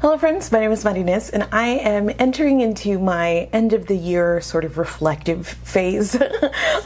Hello friends, my name is Marines and I am entering into my end of the year sort of reflective phase.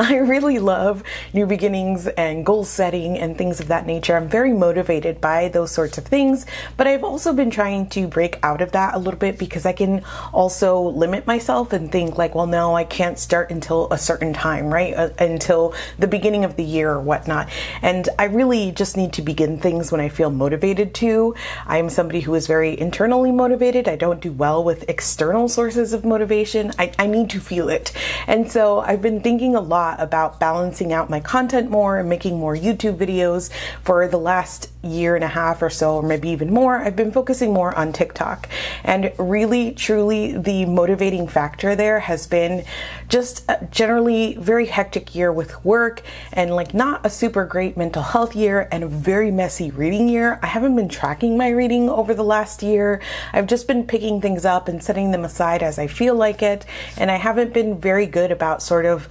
I really love new beginnings and goal setting and things of that nature. I'm very motivated by those sorts of things, but I've also been trying to break out of that a little bit because I can also limit myself and think like, well, no, I can't start until a certain time, right? Until the beginning of the year or whatnot. And I really just need to begin things when I feel motivated to. I am somebody who is very internally motivated. I don't do well with external sources of motivation. I need to feel it. And so I've been thinking a lot about balancing out my content more and making more YouTube videos. For the last year and a half or so, or maybe even more, I've been focusing more on TikTok. And really, truly, the motivating factor there has been just a generally very hectic year with work and like not a super great mental health year and a very messy reading year. I haven't been tracking my reading over the last year. I've just been picking things up and setting them aside as I feel like it. And I haven't been very good about sort of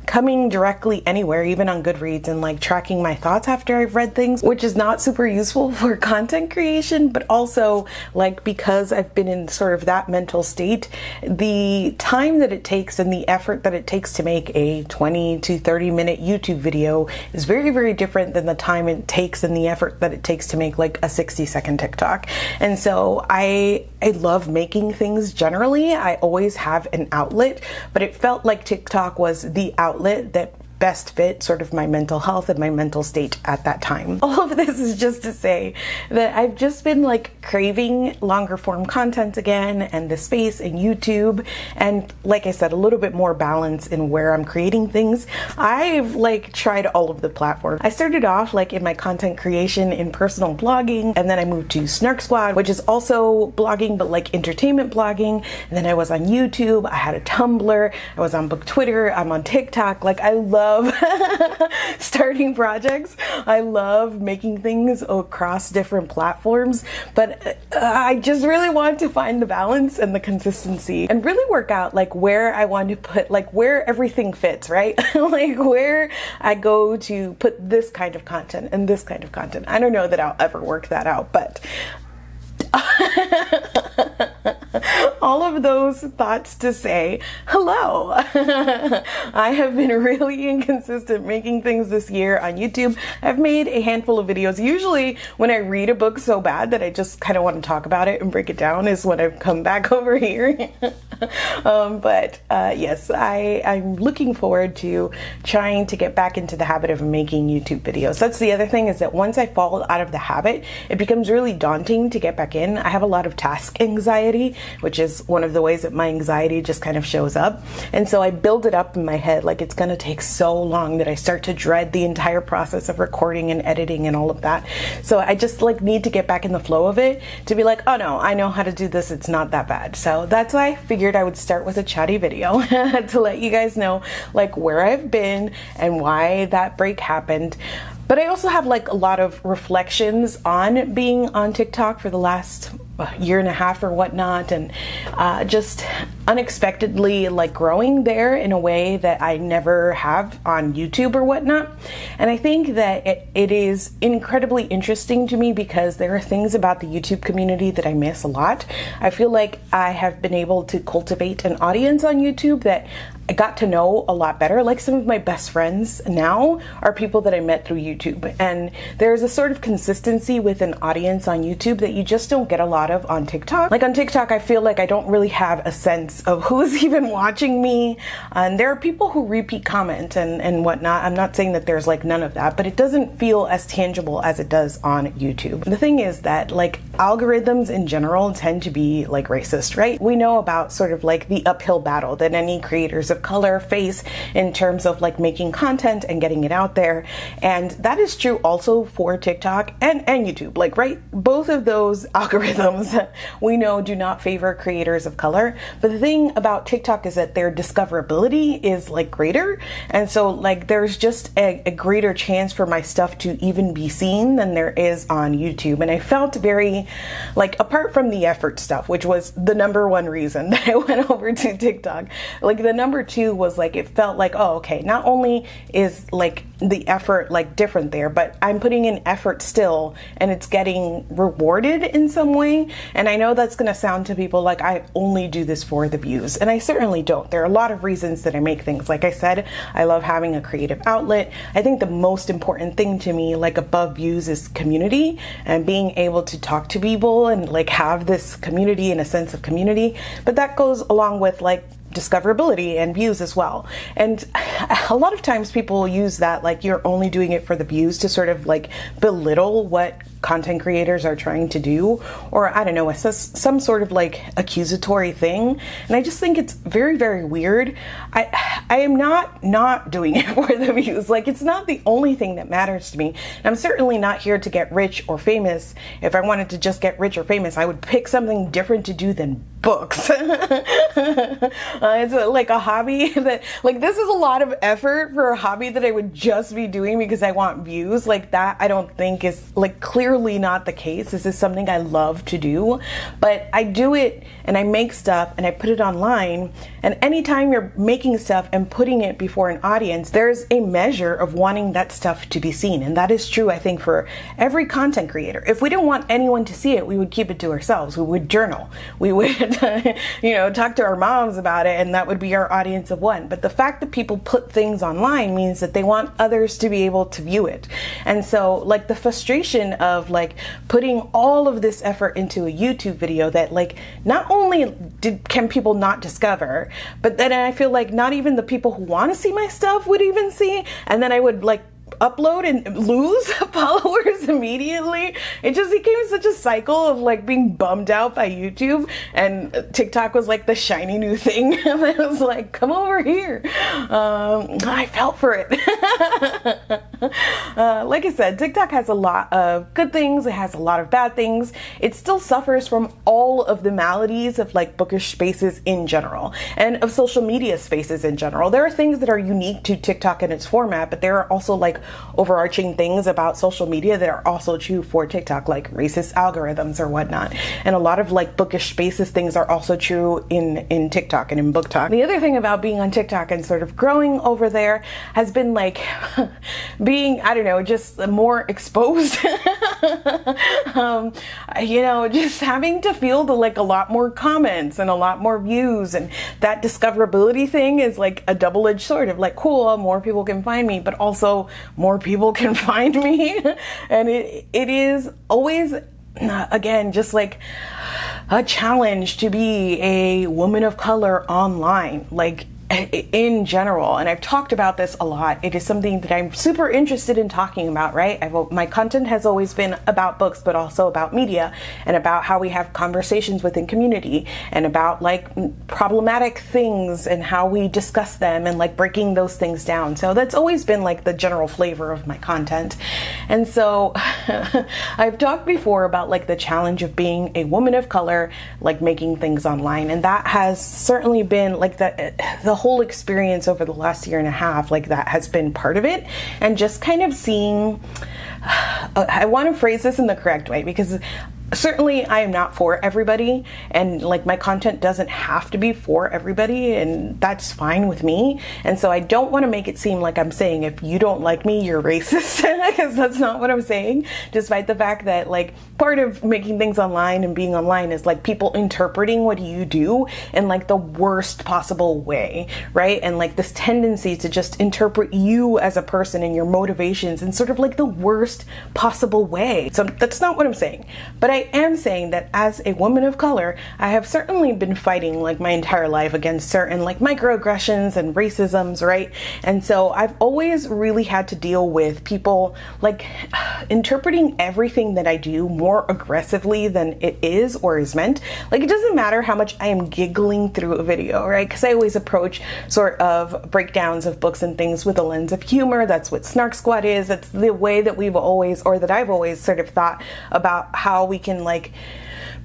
coming directly anywhere, even on Goodreads, and like tracking my thoughts after I've read things, which is not super useful for content creation, but also like because I've been in sort of that mental state, the time that it takes and the effort that it takes to make a 20 to 30 minute YouTube video is very, very different than the time it takes and the effort that it takes to make like a 60-second TikTok. And so I love making things generally. I always have an outlet, but it felt like TikTok was the outlet that best fit sort of my mental health and my mental state at that time. All of this is just to say that I've just been like craving longer form content again and the space in YouTube, and like I said, a little bit more balance in where I'm creating things. I've like tried all of the platforms. I started off like in my content creation in personal blogging, and then I moved to Snark Squad, which is also blogging but like entertainment blogging, and then I was on YouTube, I had a Tumblr, I was on Book Twitter, I'm on TikTok. Like I love starting projects. I love making things across different platforms, but I just really want to find the balance and the consistency and really work out like where I want to put, like where everything fits, right? Like where I go to put this kind of content and this kind of content. I don't know that I'll ever work that out, but all of those thoughts to say, hello. I have been really inconsistent making things this year on YouTube. I've made a handful of videos. Usually when I read a book so bad that I just kind of want to talk about it and break it down is when I've come back over here. Yes, I'm looking forward to trying to get back into the habit of making YouTube videos. That's the other thing, is that once I fall out of the habit, it becomes really daunting to get back in. I have a lot of task anxiety, which is one of the ways that my anxiety just kind of shows up. And so I build it up in my head like it's going to take so long that I start to dread the entire process of recording and editing and all of that. So I just like need to get back in the flow of it to be like, oh no, I know how to do this. It's not that bad. So that's why I figured I would start with a chatty video to let you guys know like where I've been and why that break happened. But I also have like a lot of reflections on being on TikTok for the last year and a half or whatnot, and just unexpectedly like growing there in a way that I never have on YouTube or whatnot. And I think that it is incredibly interesting to me because there are things about the YouTube community that I miss a lot. I feel like I have been able to cultivate an audience on YouTube that I got to know a lot better. Like some of my best friends now are people that I met through YouTube, and there's a sort of consistency with an audience on YouTube that you just don't get a lot of on TikTok. Like on TikTok, I feel like I don't really have a sense of who's even watching me, and there are people who repeat comment and whatnot. I'm not saying that there's like none of that, but it doesn't feel as tangible as it does on YouTube. The thing is that like algorithms in general tend to be like racist, right? We know about sort of like the uphill battle that any creators of color face in terms of like making content and getting it out there. And that is true also for TikTok and YouTube, like, right? Both of those algorithms we know do not favor creators of color. But the thing about TikTok is that their discoverability is like greater. And so like there's just a greater chance for my stuff to even be seen than there is on YouTube. And I felt very like, apart from the effort stuff, which was the number one reason that I went over to TikTok, like the number two was like, it felt like, oh, okay, not only is like the effort like different there, but I'm putting in effort still and it's getting rewarded in some way. And I know that's going to sound to people like I only do this for the views, and I certainly don't. There are a lot of reasons that I make things. Like I said, I love having a creative outlet. I think the most important thing to me, like above views, is community and being able to talk to people and like have this community and a sense of community. But that goes along with like discoverability and views as well. And a lot of times people use that like you're only doing it for the views to sort of like belittle what content creators are trying to do, or I don't know, some sort of like accusatory thing. And I just think it's very, very weird. I am not doing it for the views. Like it's not the only thing that matters to me. And I'm certainly not here to get rich or famous. If I wanted to just get rich or famous, I would pick something different to do than books. It's like a hobby that like, this is a lot of effort for a hobby that I would just be doing because I want views. Like that I don't think is like clearly not the case. This is something I love to do, but I do it and I make stuff and I put it online. And anytime you're making stuff and putting it before an audience, there's a measure of wanting that stuff to be seen. And that is true, I think, for every content creator. If we didn't want anyone to see it, we would keep it to ourselves. We would journal. We would, talk to our moms about it, and that would be our audience of one. But the fact that people put things online means that they want others to be able to view it. And so like the frustration of like putting all of this effort into a YouTube video that like not only can people not discover, but then I feel like not even the people who want to see my stuff would even see, and then I would like upload and lose followers immediately. It just became such a cycle of like being bummed out by YouTube, and TikTok was like the shiny new thing. And I was like, come over here. I felt for it. Like I said, TikTok has a lot of good things. It has a lot of bad things. It still suffers from all of the maladies of like bookish spaces in general and of social media spaces in general. There are things that are unique to TikTok and its format, but there are also like overarching things about social media that are also true for TikTok, like racist algorithms or whatnot. And a lot of like bookish spaces things are also true in TikTok and in Book Talk. The other thing about being on TikTok and sort of growing over there has been like being, I don't know, just more exposed. Just having to field like a lot more comments and a lot more views, and that discoverability thing is like a double-edged sword of like, cool, more people can find me, but also more people can find me. And it is always, again, just like a challenge to be a woman of color online, like in general. And I've talked about this a lot. It is something that I'm super interested in talking about, right? My content has always been about books, but also about media and about how we have conversations within community and about like problematic things and how we discuss them and like breaking those things down. So that's always been like the general flavor of my content. And so I've talked before about like the challenge of being a woman of color, like making things online. And that has certainly been like the whole experience over the last year and a half, like that has been part of it. And just kind of seeing, I want to phrase this in the correct way, because certainly I am not for everybody, and like my content doesn't have to be for everybody, and that's fine with me. And so I don't want to make it seem like I'm saying if you don't like me, you're racist, because that's not what I'm saying, despite the fact that like part of making things online and being online is like people interpreting what you do in like the worst possible way, right? And like this tendency to just interpret you as a person and your motivations in sort of like the worst possible way. So that's not what I'm saying, but I am saying that as a woman of color, I have certainly been fighting like my entire life against certain like microaggressions and racisms, right? And so I've always really had to deal with people like interpreting everything that I do more aggressively than it is or is meant. Like it doesn't matter how much I am giggling through a video, right? Because I always approach sort of breakdowns of books and things with a lens of humor. That's what Snark Squad is. That's the way that we've always, or that I've always sort of thought about how we can like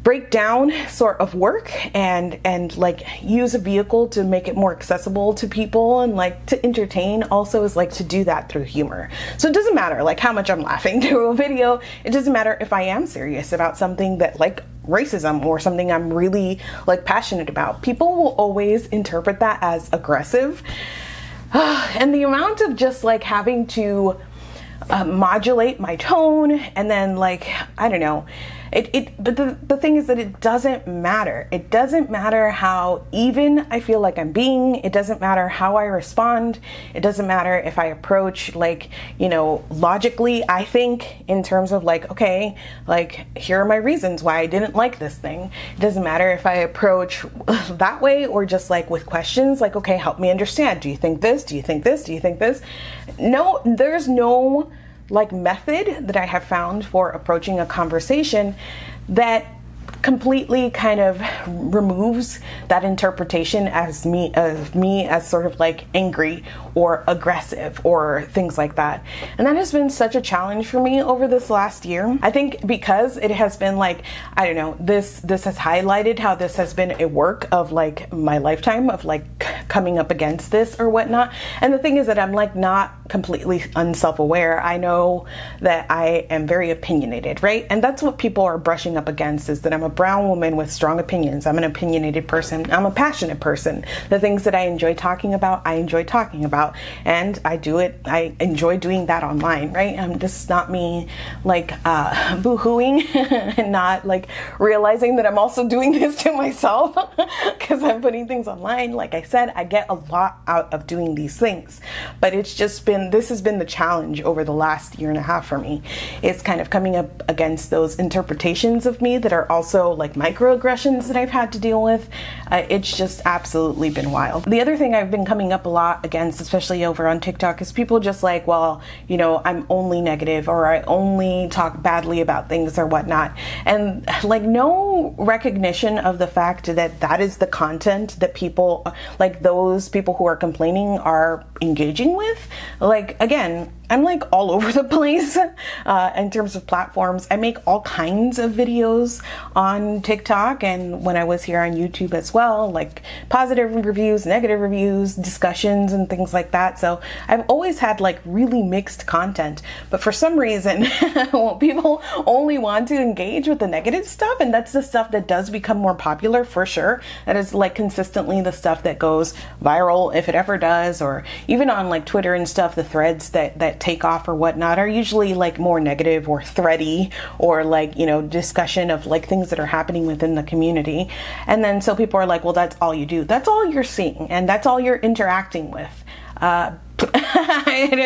break down sort of work and like use a vehicle to make it more accessible to people and like to entertain also is like to do that through humor. So it doesn't matter like how much I'm laughing through a video. It doesn't matter if I am serious about something that like racism or something I'm really like passionate about. People will always interpret that as aggressive. And the amount of just like having to modulate my tone and then like, I don't know, but the thing is that it doesn't matter. It doesn't matter how even I feel like I'm being. It doesn't matter how I respond. It doesn't matter if I approach like, you know, logically, I think in terms of like, okay, like here are my reasons why I didn't like this thing. It doesn't matter if I approach that way or just like with questions like, okay, help me understand. Do you think this? Do you think this? Do you think this? No, there's no like method that I have found for approaching a conversation that completely kind of removes that interpretation as me as sort of like angry or aggressive or things like that. And that has been such a challenge for me over this last year. I think because it has been like, I don't know, this has highlighted how this has been a work of like my lifetime of like coming up against this or whatnot. And the thing is that I'm like not completely unself-aware. I know that I am very opinionated, right? And that's what people are brushing up against, is that I'm a brown woman with strong opinions. I'm an opinionated person. I'm a passionate person. The things that I enjoy talking about, I enjoy talking about, and I do it. I enjoy doing that online, right? This is not me like boo-hooing and not like realizing that I'm also doing this to myself because I'm putting things online. Like I said, I get a lot out of doing these things, but it's just been, this has been the challenge over the last year and a half for me. It's kind of coming up against those interpretations of me that are also like microaggressions that I've had to deal with. It's just absolutely been wild. The other thing I've been coming up a lot against, especially over on TikTok, is people just like, well, you know, I'm only negative or I only talk badly about things or whatnot. And like no recognition of the fact that that is the content that people, like those people who are complaining, are engaging with. Like, again, I'm like all over the place in terms of platforms. I make all kinds of videos on TikTok and when I was here on YouTube as well, like positive reviews, negative reviews, discussions and things like that. So I've always had like really mixed content, but for some reason people only want to engage with the negative stuff, and that's the stuff that does become more popular for sure. That is like consistently the stuff that goes viral, if it ever does, or even on like Twitter and stuff, the threads that take off or whatnot are usually like more negative or thready or like, you know, discussion of like things that are happening within the community. And then so people are like, well, that's all you do. That's all you're seeing and that's all you're interacting with. I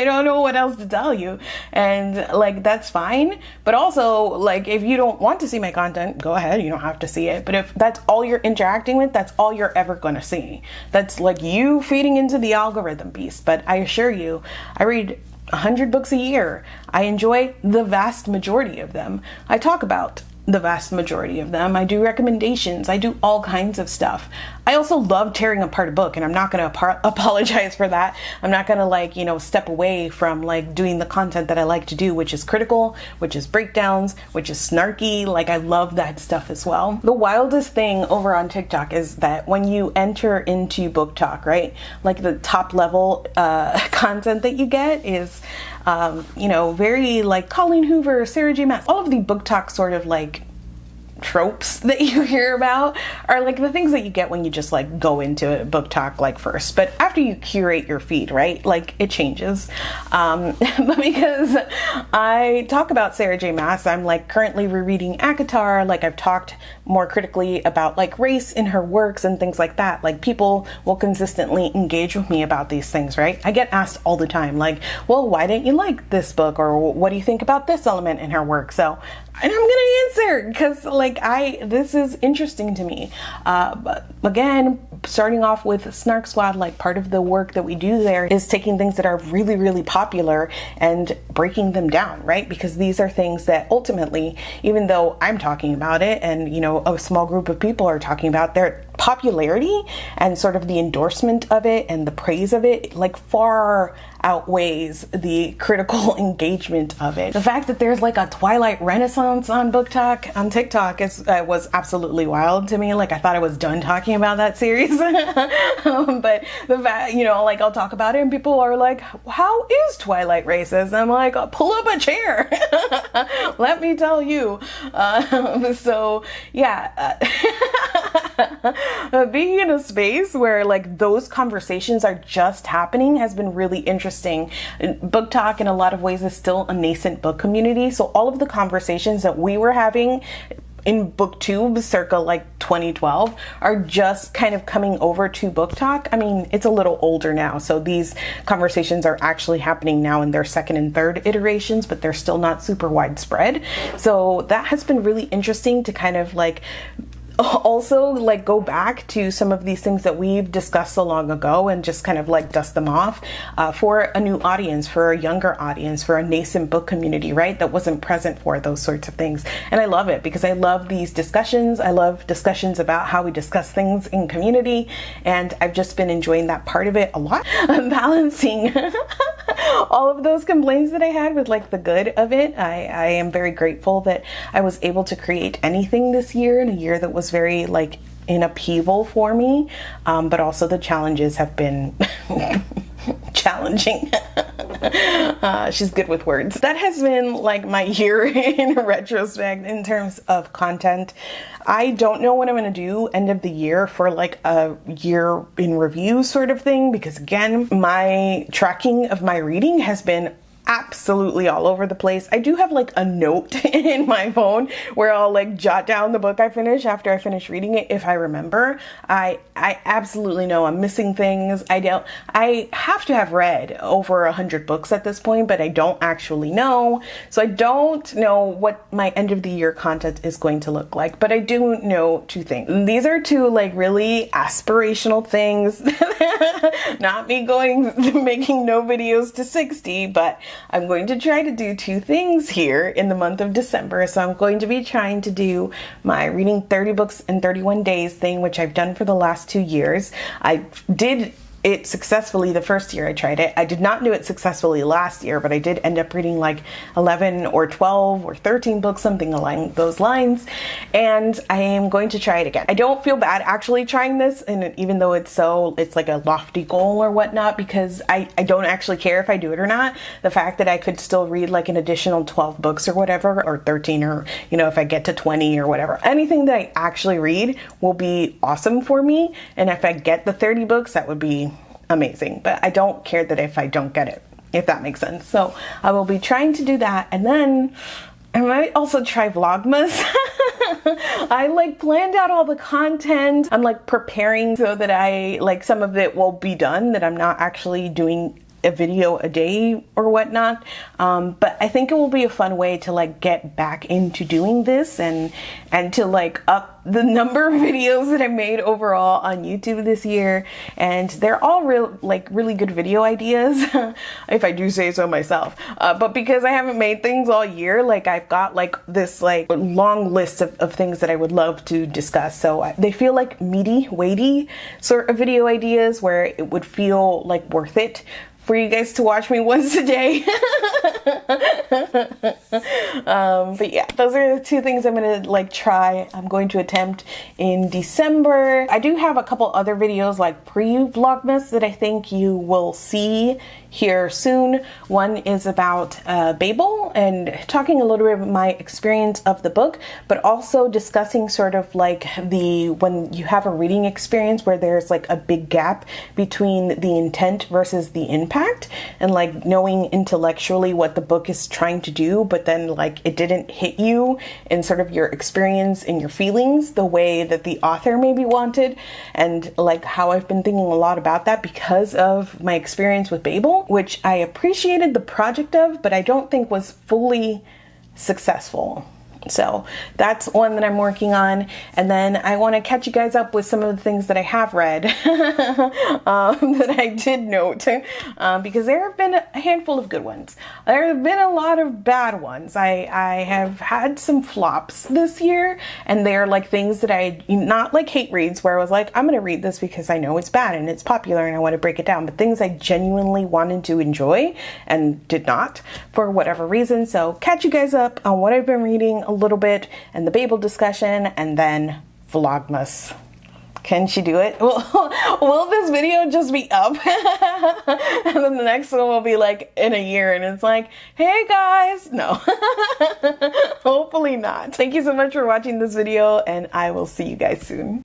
don't know what else to tell you. And like, that's fine. But also like, if you don't want to see my content, go ahead. You don't have to see it. But if that's all you're interacting with, that's all you're ever going to see. That's like you feeding into the algorithm beast. But I assure you, I read 100 books a year. I enjoy the vast majority of them. I talk about the vast majority of them. I do recommendations. I do all kinds of stuff. I also love tearing apart a book, and I'm not going to apologize for that. I'm not going to like, you know, step away from like doing the content that I like to do, which is critical, which is breakdowns, which is snarky. Like I love that stuff as well. The wildest thing over on TikTok is that when you enter into book talk, right? Like the top level content that you get is you know, very like Colleen Hoover, Sarah J. Maas, all of the book talk sort of like tropes that you hear about are like the things that you get when you just like go into book talk like first, but after you curate your feed, right, like it changes. But because I talk about Sarah J. Maas, I'm like currently rereading ACOTAR. Like I've talked more critically about like race in her works and things like that. Like people will consistently engage with me about these things, right? I get asked all the time like, well, why didn't you like this book, or what do you think about this element in her work? So, and I'm gonna answer because like this is interesting to me. But again, starting off with Snark Squad, like part of the work that we do there is taking things that are really, really popular and breaking them down, right? Because these are things that ultimately, even though I'm talking about it and, you know, a small group of people are talking about, they're popularity and sort of the endorsement of it and the praise of it like far outweighs the critical engagement of it. The fact that there's like a Twilight renaissance on Book Talk on TikTok was absolutely wild to me. Like I thought I was done talking about that series. But the fact, you know, like I'll talk about it and people are like, how is Twilight racist? I'm like, pull up a chair. Let me tell you. So yeah. Being in a space where like those conversations are just happening has been really interesting. Book Talk in a lot of ways is still a nascent book community, so all of the conversations that we were having in BookTube circa like 2012 are just kind of coming over to Book Talk. I mean, it's a little older now, so these conversations are actually happening now in their second and third iterations, but they're still not super widespread. So that has been really interesting to kind of like also like go back to some of these things that we've discussed so long ago and just kind of like dust them off for a new audience, for a younger audience, for a nascent book community, right? That wasn't present for those sorts of things. And I love it because I love these discussions. I love discussions about how we discuss things in community. And I've just been enjoying that part of it a lot. I'm balancing all of those complaints that I had with like the good of it. I am very grateful that I was able to create anything this year, in a year that was very like in upheaval for me, but also the challenges have been challenging. She's good with words. That has been like my year in retrospect in terms of content. I don't know what I'm going to do end of the year for like a year in review sort of thing, because again, my tracking of my reading has been absolutely all over the place. I do have like a note in my phone where I'll like jot down the book I finish after I finish reading it if I remember. I absolutely know I'm missing things. I have to have read over 100 books at this point, but I don't actually know. So I don't know what my end of the year content is going to look like, but I do know two things. These are two like really aspirational things. Not me making no videos to 60, but I'm going to try to do two things here in the month of December. So I'm going to be trying to do my reading 30 books in 31 days thing, which I've done for the last 2 years. I did it successfully the first year I tried it. I did not do it successfully last year, but I did end up reading like 11 or 12 or 13 books, something along those lines. And I am going to try it again. I don't feel bad actually trying this, and even though it's like a lofty goal or whatnot, because I don't actually care if I do it or not. The fact that I could still read like an additional 12 books or whatever, or 13, or, you know, if I get to 20 or whatever, anything that I actually read will be awesome for me. And if I get the 30 books, that would be amazing, but I don't care that if I don't get it, if that makes sense. So I will be trying to do that, and then I might also try Vlogmas. I like planned out all the content. I'm like preparing so that I like some of it will be done, that I'm not actually doing a video a day or whatnot, but I think it will be a fun way to like get back into doing this and to like up the number of videos that I made overall on YouTube this year. And they're all really good video ideas, if I do say so myself, but because I haven't made things all year, like I've got like this like long list of things that I would love to discuss. So they feel like meaty, weighty sort of video ideas where it would feel like worth it for you guys to watch me once a day. But yeah, those are the two things I'm gonna like try. I'm going to attempt in December. I do have a couple other videos like pre-Vlogmas that I think you will see here soon. One is about Babel and talking a little bit about my experience of the book, but also discussing sort of like when you have a reading experience where there's like a big gap between the intent versus the impact, and like knowing intellectually what the book is trying to do, but then like it didn't hit you in sort of your experience and your feelings the way that the author maybe wanted, and like how I've been thinking a lot about that because of my experience with Babel, which I appreciated the project of, but I don't think was fully successful. So that's one that I'm working on. And then I want to catch you guys up with some of the things that I have read that I did note, because there have been a handful of good ones. There have been a lot of bad ones. I have had some flops this year, and they're like things that I, not like hate reads where I was like, I'm going to read this because I know it's bad and it's popular and I want to break it down, but things I genuinely wanted to enjoy and did not for whatever reason. So catch you guys up on what I've been reading a little bit, and the Babel discussion, and then Vlogmas. Can she do it? Will this video just be up? And then the next one will be like in a year and it's like, hey guys. No, hopefully not. Thank you so much for watching this video, and I will see you guys soon.